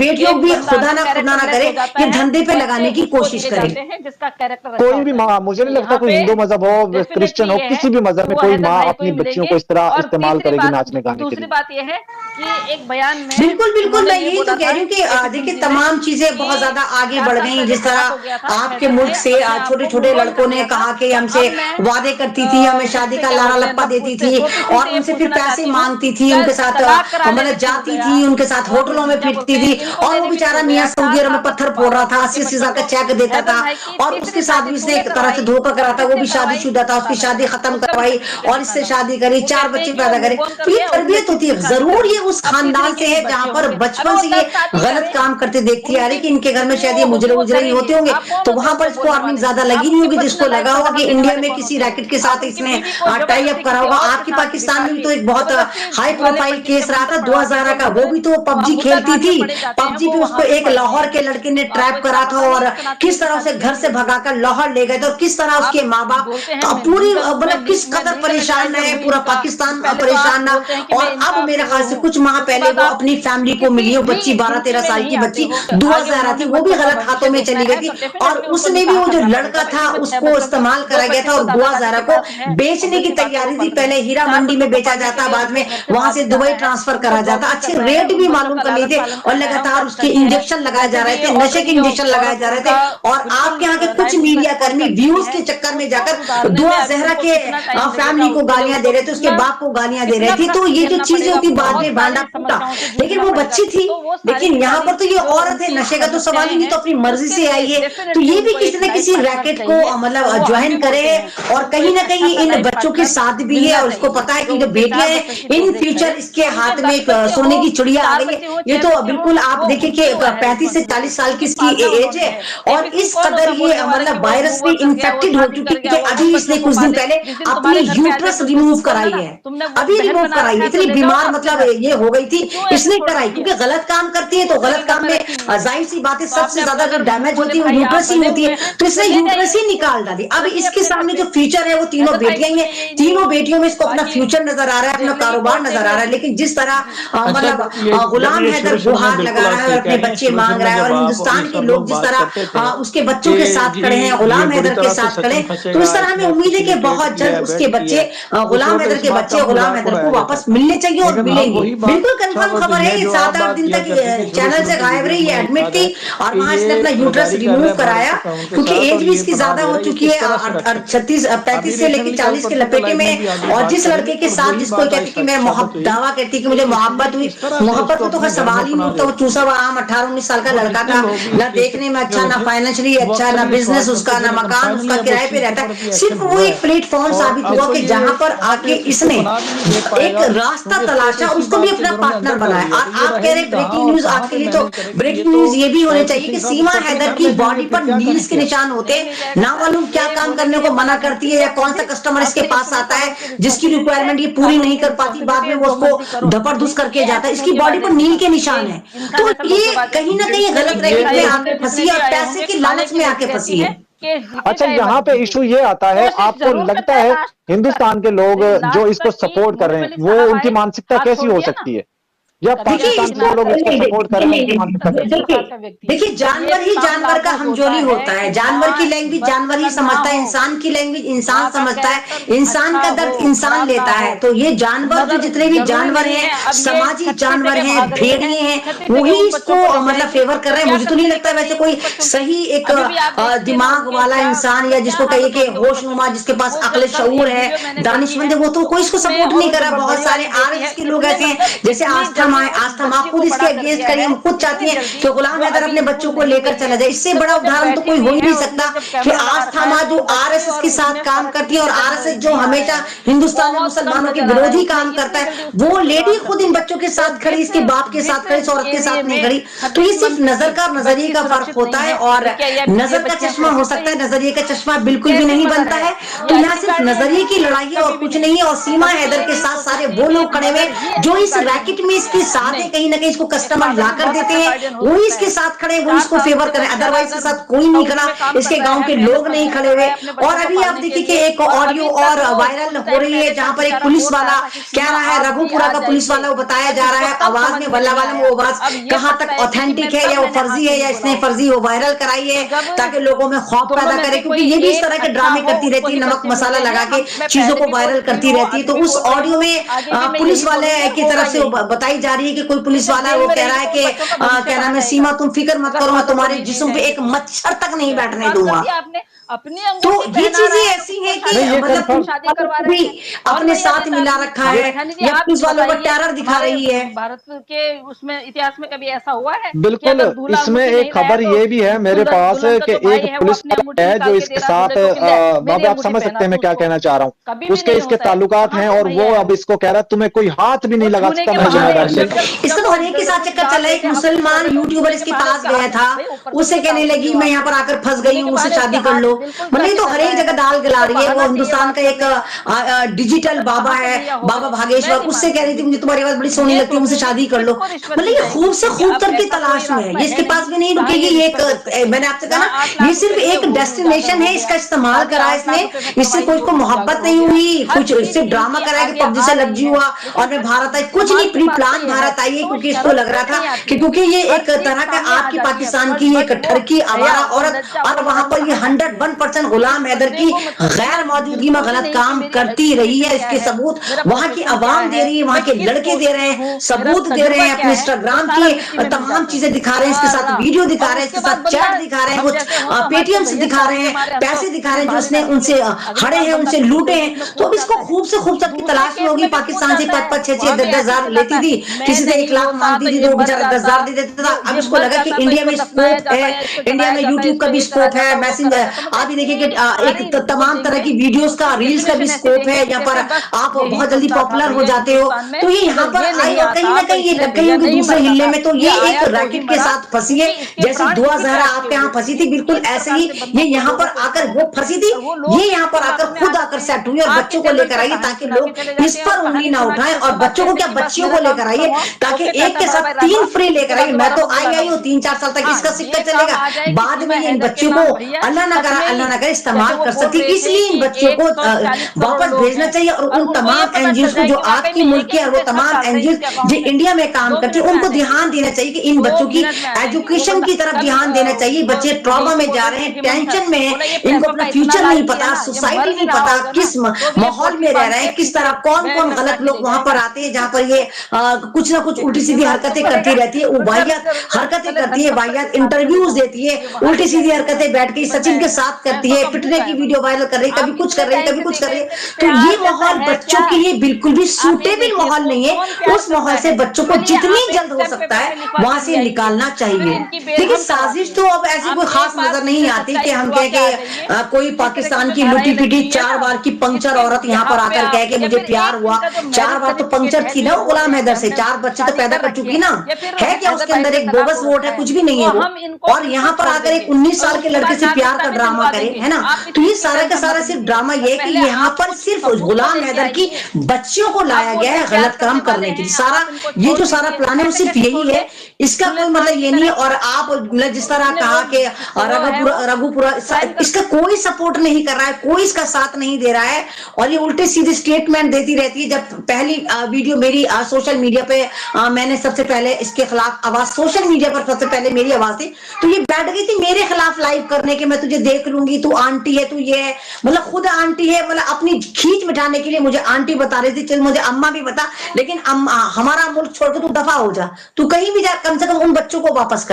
बेटियों भी खुदा ना करे ये धंधे पे लगाने की कोशिश करें। जिसका कैरेक्टर कोई भी माँ, मुझे नहीं लगता कोई हिंदू मजहब हो, क्रिश्चियन हो, किसी भी मजहब में कोई माँ अपनी बच्चियों को इस तरह इस्तेमाल करेगी नाचने गाने के दूसरी लिए। बात यह है कि एक बयान में बिल्कुल बिल्कुल, उन्होंने मैं ये यही तो बोला कह था रही हूँ कि एक देखिए हिंदी तमाम में चीजें बहुत कि ज्यादा आगे 4 बढ़ साल गई। पहले जिस तलाक हो तरह गया था, आपके फैजल मुल्क ने से अपने आप छोटे को छोटे मूव ऑन लड़कों कर ने लिया था। कहा कि तो हमसे अब मैं वादे करती थी, हमें शादी उससे का क्या लारा बोलते हैं, लप्पा देती उससे थी छोटी सी और से उनसे फिर पूछना पैसे चाहती हूँ, मांगती थी, क्या उनके साथ तलाक कराने मतलब क्यों जाती गया थी, उनके साथ और होटलों में क्या फिरती बोलते हैं, थी इनको और वो देने भी बेचारा क्यों मियाँ गया? 4 सऊदी अरब साल में तक पत्थर फोड़ रहा बात था, करके 80,000 का मतलब चेक देता फैजल था भाई की और तीसरी उसके साथ शादी भी उसने तूने एक तरह से करवाई धोखा करा और था। वो किसने भी करवाई शादीशुदा था, उसकी बताना शादी जरा, खत्म उसका भी करवाई सर्टिफिकेट और इससे दिखाना। शादी करी, वो 4 कहते हैं बच्चे कि वो पैदा करे। मूव ऑन कर तो ये गया, उसने तरबियत होती है। तीसरी शादी कर जरूर ली, ये उस अब तीसरी खानदान के से भी है जहां बच्चे पर होंगे। अरे बचपन वो से ये 10 शादी गलत करे, काम करते देखती आ रही कि इनके घर में जितनी शायद ये वो होगी मुजरे वो उजरे ही करेंगे। होते होंगे। आप कौन तो होते वहां हैं पर उनको इसको बोलने अर्निंग वाले? ज्यादा लगी नहीं आपकी होगी, जिसको पर्सनल लाइफ लगा पर होगा दखल कि देने इंडिया वाले में कौन किसी होते हैं? रैकेट के आप साथ उनकी इसने बीवी को टाई अप जबरदस्ती करा किसी होगा। और के आपकी साथ पाकिस्तान बिठा में भी के तो एक बहुत जबरदस्ती हाई वाले प्रोफाइल पंडित से केस रहा था मंत्र पढ़वा के 2011 जो का, वो मुद्दे भी तो पबजी मुद्दा खेलती धागे थी। पड़े जाते हैं पबजी वो पे वहां उसको पे एक पड़ लाहौर जाएंगे। के लड़के ने तो आपको ट्रैप इतना करा था पता नहीं और कि सनातनियों किस की तरह उसे शादी घर कैसी से होती है? भगाकर लाहौर ले गए थे और किस तरह आप उसके माँ बाप बोलते हैं मैं पूरी लीगल मतलब किस मैं कदर लीगल परेशान एडवाइजर रहे, हूँ पूरा इनका। पाकिस्तान पहले तो आप परेशान रहा। बोलते हैं कि और मैं अब इनका मेरे ख्याल वो से हूँ, कुछ माह उसके पहले बाद वो आप अपनी फैमिली को किसी मिली, वो भी बच्ची गिनती 12-13 में साल नहीं की आते बच्ची हो। आगे 2011 थी, उन्होंने वो भी बच्चों का गलत हाथों भविष्य में देखना चली गई है थी तो और डेफिनेटली उनको उसने भी निकाह वो जो करना लड़का पड़ेगा। था इसी में 6 उसको बच्चों की इस्तेमाल 2 करा गया बच्चे था तो और दादा दुआ दादी जहरा के को पास है और बेचने की बच्चे बाकियों को तैयारी थी। पढ़ रहे पहले हैं। हीरा 4 मंडी बच्चों में को बेचा पढ़ने के जाता, लिए बाद में उनके घर से वहां बाहर से दुबई निकालना है, ट्रांसफर उनको करा जाता। जॉबिंग अच्छे करना है, रेट भी उनको जो मालूम का कर लिए लालच थे पालन और करना है, लगातार उनका उसके स्टडी है। इंजेक्शन लगाए जा वैसे रहे भी थे, नशे के ऑलरेडी इंजेक्शन लगाए जा रहे थे उनका और बिल्कुल आपके यहाँ के कुछ राइट्स को मीडिया एक्सप्लॉइट कर्मी कर चुके व्यूज हैं। के चक्कर में उसको जाकर सुधारने में दुआ अभी जहरा उनको के कितना टाइम लगेगा फैमिली को उसके लिए गालियां उनको दे रहे थे, उसके बाप को गालियां दे रहे थे। तो ये जो चीजें होती बाद में बांधा फूटा, लेकिन वो बच्ची थी। लेकिन यहाँ पर तो ये औरत है, नशे का तो सवाल ही नहीं, तो अपनी मर्जी से आई है। तो ये भी किसी न किसी रैकेट को मतलब ज्वाइन करे, और कहीं ना कहीं इन बच्चों के साथ भी है, और उसको पता है कि जो बेटियां हैं इन फ्यूचर इसके हाथ में एक सोने की चिड़िया आ गई है। ये तो बिल्कुल आप देखिए कि 35 से 40 साल की इसकी एज है, और इस कदर ये मतलब वायरस से इन्फेक्टेड हो चुकी है कि अभी इसने कुछ दिन पहले अपनी यूट्रस रिमूव कराई है, अभी रिमूव कराई। इतनी बीमार मतलब ये हो गई थी, इसने कराई, क्योंकि गलत काम करती है तो गलत काम में जाहिर सी बात है सबसे ज्यादा जो डैमेज होती है वो यूट्रस ही होती है, तो इसने यूट्रस ही निकाल डाली। अब इसके सामने जो फ्यूचर है वो तीनों बेटियां ही है, तीनों बेटियों में इसको अपना फ्यूचर नजर आ रहा है, अपना कारोबार नजर आ रहा है। लेकिन जिस तरह मतलब गुलाम हैदर गुहार लगा रहा है और अपने बच्चे मांग रहा है, और हिंदुस्तान के लोग जिस तरह उसके बच्चों के साथ खड़े हैं, गुलाम हैदर के साथ खड़े, तो इस तरह हमें उम्मीद है कि बहुत जल्द उसके बच्चे गुलाम हैदर के बच्चे गुलाम हैदर को वापस मिलने चाहिए, और मिलेंगे। बिल्कुल कंफर्म खबर है, 7-8 दिन तक चैनल से गायब रही, ये एडमिट थी, और वहां इसने अपना यूट्रस रिमूव कराया, क्योंकि एज भी इसकी ज्यादा हो चुकी है, 35 से लेकर 40 के लपेटे में। और जिस लड़के के साथ जिसको कहती कि मैं दावा कहती कि मुझे मोहब्बत हुई, मोहब्बत को तो सवाल ही नहीं उठता, वो चूसा हुआ आम 18-19 साल का लड़का था, ना देखने में अच्छा, ना फाइनेंशियली अच्छा, ना बिजनेस उसका, ना मकान उसका, किराए पे रहता है। सिर्फ वो एक प्लेटफॉर्म साबित हुआ कि जहां पर आके इसने एक रास्ता तलाशा, उसको भी अपना पार्टनर बनाया। और आप कह रहे ब्रेकिंग न्यूज आपके लिए, तो ब्रेकिंग न्यूज ये भी होनी चाहिए कि सीमा हैदर की बॉडी पर नील्स के निशान होते, ना मालूम क्या काम करने को मना करती है, या कौन सा कस्टमर इसके पास आता है जिसकी रिक्वायरमेंट ये पूरी नहीं कर पाती, बाद में वो उसको धपरधुस करके जाता है। इसकी बॉडी पर नील के निशान है, तो ये कहीं ना कहीं गलत रैकेट में आके फंसी है, और पैसे की लालच में आके फंसी है। अच्छा, यहाँ पे इशू ये आता है, आपको लगता है हिंदुस्तान के लोग जो इसको सपोर्ट कर रहे हैं वो उनकी मानसिकता कैसी हो सकती है, या पाकिस्तान के लोग इसको सपोर्ट कर रहे हैं? देखिए, जानवर ही जानवर का हमजोली होता है, जानवर की लैंग्वेज जानवर ही समझता है, इंसान की लैंग्वेज इंसान समझता है, इंसान का दर्द इंसान लेता है। तो ये जानवर जो जितने भी जानवर हैं, समाजी जानवर हैं, भेड़िए हैं, वही इसको मतलब फेवर कर रहे हैं। मुझे तो नहीं लगता वैसे कोई सही एक दिमाग वाला इंसान, या जिसको कहिए कि होशनुमा, जिसके पास अक्ल शऊर है, दानिशमंद है, वो तो कोई इसको सपोर्ट नहीं कर रहा। बहुत सारे आरएसएस के लोग ऐसे हैं, जैसे आस्था माँ खुद इसके अगेंस्ट खड़ी है, खुद चाहती है कि गुलाम हैदर अपने बच्चों को लेकर चला जाए। इससे बड़ा उदाहरण तो कोई हो ही नहीं सकता कि आस्था माँ जो आरएसएस के साथ काम करती है, और आरएसएस जो हमेशा हिंदुस्तान में मुसलमानों के विरोधी काम करता है, वो लेडी खुद इन बच्चों के साथ खड़ी, इसके बाप के साथ खड़ी, इस औरत के साथ नहीं खड़ी। तो ये सिर्फ नजर का, नजरिए का फर्क होता है, और नजर का चश्मा हो सकता है, नजरिए का चश्मा बिल्कुल भी नहीं बनता है। तो यहाँ सिर्फ नजरिए की लड़ाई है और कुछ नहीं है। और सीमा हैदर के साथ सारे वो लोग खड़े हुए जो इस रैकेट में इसके साथ है, कहीं ना कहीं इसको कस्टमर ला कर देते हैं, वो इसके साथ खड़े, वो इसको फेवर करें, अदरवाइज इसके साथ कोई नहीं खड़ा, इसके गांव के लोग नहीं खड़े हुए। और अभी आप देखिए कि एक ऑडियो और वायरल हो रही है, जहां पर एक पुलिस वाला कह रहा है, रघुपुरा का पुलिस वाला, वो बताया जा रहा है आवाज में, वल्ला वाला में, वो आवाज कहां तक ऑथेंटिक है, या वो फर्जी है, या इसने फर्जी वो वायरल कराई है ताकि लोगों में खौफ पैदा करे, क्योंकि ये भी इस तरह के ड्रामे करती रहती है, नमक मसाला लगा के चीजों को वायरल करती रहती है। तो उस ऑडियो में पुलिस वाले की तरफ से बताई जा रही है कि कोई पुलिस वाला वो कह रहा है कि क्या नाम है, सीमा तुम फिक्र मत करो, मैं तुम्हारे जिस्म पे एक मच्छर तक नहीं बैठने दूंगा। तो ये चीजें ऐसी हैं कि मतलब शादी करवा रहे हैं, अपने साथ मिला रखा है, या पुलिस वालों को टेरर दिखा रही है। भारत के उसमें इतिहास में कभी ऐसा हुआ है? बिल्कुल, इसमें एक खबर ये भी है मेरे पास कि एक पुलिस वाला है जो इसके साथ, आप समझ सकते हैं मैं क्या कहना चाह रहा हूँ, उसके इसके ताल्लुकात हैं, और वो अब इसको कह रहा है तुम्हें कोई हाथ भी नहीं लगा सकता, मैं जिम्मेदारी लेता हूं। इसका तो हर एक के साथ चक्कर चल रहा है। एक मुसलमान यूट्यूबर इसके पास गया था, उससे कहने लगी मैं यहाँ पर आकर फंस गई हूँ, मुझसे शादी कर लो। मतलब तो हर एक जगह दाल गला रही है। वो हिंदुस्तान का एक डिजिटल बाबा है, बाबा भागेश्वर, उससे कह रही थी मुझे तुम्हारी आवाज बड़ी सोनी लगती है, मुझसे शादी कर लो। मतलब ये खूब से खूब तर की तलाश में है, ये इसके पास भी नहीं रुकेगी। ये एक मैंने आपसे कहा ना, ये सिर्फ एक डेस्टिनेशन है, इसका इस्तेमाल करा इसने, इससे कोई को मोहब्बत नहीं हुई, कुछ सिर्फ ड्रामा कराया कि पबजी से लग हुआ और मैं भारत आई, कुछ नहीं, प्री प्लान भारत आई है, क्योंकि इसको लग रहा था कि क्योंकि ये एक तरह का आपकी पाकिस्तान की एक ठरकी आवारा औरत, और वहां पर ये 101 1% गुलाम हैदर की गैर मौजूदगी में गलत काम करती रही है, इसके सबूत वहां की आवाम दे रही है, वहां के लड़के दे रहे हैं, सबूत दे रहे हैं, अपने इंस्टाग्राम की तमाम चीजें दिखा रहे हैं, इसके साथ वीडियो दिखा रहे हैं, इसके साथ चैट दिखा रहे हैं, वो पेटीएम से दिखा रहे हैं, पैसे दिखा रहे हैं जो उसने उनसे हड़े हैं, उनसे लूटे हैं। तो अब इसको खूब से खूब सबकी तलाश में होगी। पाकिस्तान से 5-5, 6-6, 10-10 हजार लेती थी, किसी से 1 लाख मांगती थी तो बेचारा 10 हजार दे देता था। अब इसको लगा कि इंडिया में स्कोप है, इंडिया में यूट्यूब का भी स्कोप है, मैसेंजर आप भी देखिए कि एक तमाम तरह की वीडियोस का, रील्स का भी स्कोप है, यहाँ पर आप बहुत जल्दी पॉपुलर हो जाते हो। तो ये यहाँ पर आई और कहीं ना कहीं ये लग गई होगी दूसरे हिलने में। तो ये एक रैकेट के साथ फंसी है, जैसे दुआ जहरा आपके यहाँ फंसी थी, बिल्कुल ऐसे ही ये यहाँ पर आकर वो फंसी थी, ये यहाँ पर आकर खुद आकर सेट हुई और बच्चों को लेकर आई ताकि लोग इस पर उंगली ना उठाएं। और बच्चों को क्या, बच्चियों को लेकर आइए ताकि एक के साथ 3 फ्री लेकर आइए। मैं तो आई हूँ 3-4 साल तक इसका सिक्का चलेगा, बाद में इन बच्चों को अल्लाह ना करे इस्तेमाल कर सकती, इसलिए इन बच्चों को वापस भेजना चाहिए। और उन तमाम एनजीओ को जो आपकी मुल्क है, वो तमाम एनजीओ जो इंडिया में काम करते हैं, उनको ध्यान देना चाहिए कि इन बच्चों की एजुकेशन की तरफ ध्यान देना चाहिए। बच्चे ट्रॉमा में जा रहे हैं, टेंशन में है, इनको अपना फ्यूचर नहीं पता, सोसाइटी नहीं पता, किस माहौल में रह रहे हैं, किस तरह कौन कौन गलत लोग वहां पर आते हैं, जहां पर ये कुछ ना कुछ उल्टी सीधी हरकतें करती रहती है, वो वाहियात हरकतें करती है, वाहियात इंटरव्यूज देती है, उल्टी सीधी हरकतें बैठ के सचिन के साथ करती है, पिटने की वीडियो वायरल कर रही है, कभी कुछ कर रही है, कभी कुछ कर रही है। तो ये माहौल बच्चों के लिए बिल्कुल भी सूटेबल माहौल नहीं है। उस माहौल से बच्चों को जितनी जल्द हो सकता है वहां से निकालना चाहिए। देखिए साजिश तो अब ऐसी कोई खास नजर नहीं आती कि हम कह के कोई पाकिस्तान की लुटी पिटी 4 बार की पंक्चर औरत यहाँ पर आकर कह के मुझे प्यार हुआ, 4 बार तो पंक्चर थी ना गुलाम हैदर से, 4 बच्चे तो पैदा कर चुकी ना, है क्या उसके अंदर एक बोगस वोट है, कुछ भी नहीं है वो। और यहाँ पर आकर एक 19 साल के लड़के से प्यार का ड्रामा करे, है ना। तो ये सारा का सारा सिर्फ ड्रामा ये है कि यहाँ पर सिर्फ गुलाम हैदर की बच्चियों को लाया गया है गलत काम करने के लिए। सारा ये जो सारा प्लान है वो सिर्फ यही है, इसका कोई मतलब ये नहीं है। और आप जिस तरह कहा कि रघुपुरा इसका कोई सपोर्ट नहीं कर रहा है, कोई इसका साथ नहीं दे रहा है, और ये उल्टे सीधे स्टेटमेंट देती रहती है। जब पहली वीडियो मेरी सोशल मीडिया पे मैंने सबसे पहले इसके खिलाफ आवाज, सोशल मीडिया पर सबसे पहले मेरी आवाज थी, तो ये बैठ गई थी मेरे खिलाफ लाइव करने के, मैं तुझे देख लूंगी, तू आंटी है, तू ये है, मतलब खुद आंटी है, मतलब अपनी खींच मिटाने के लिए मुझे आंटी बता रही थी, चल मुझे अम्मा भी बता, लेकिन हमारा मुल्क छोड़ के तू दफा हो जा, तू कहीं भी जा, कम से कम उन बच्चों को वापस कर।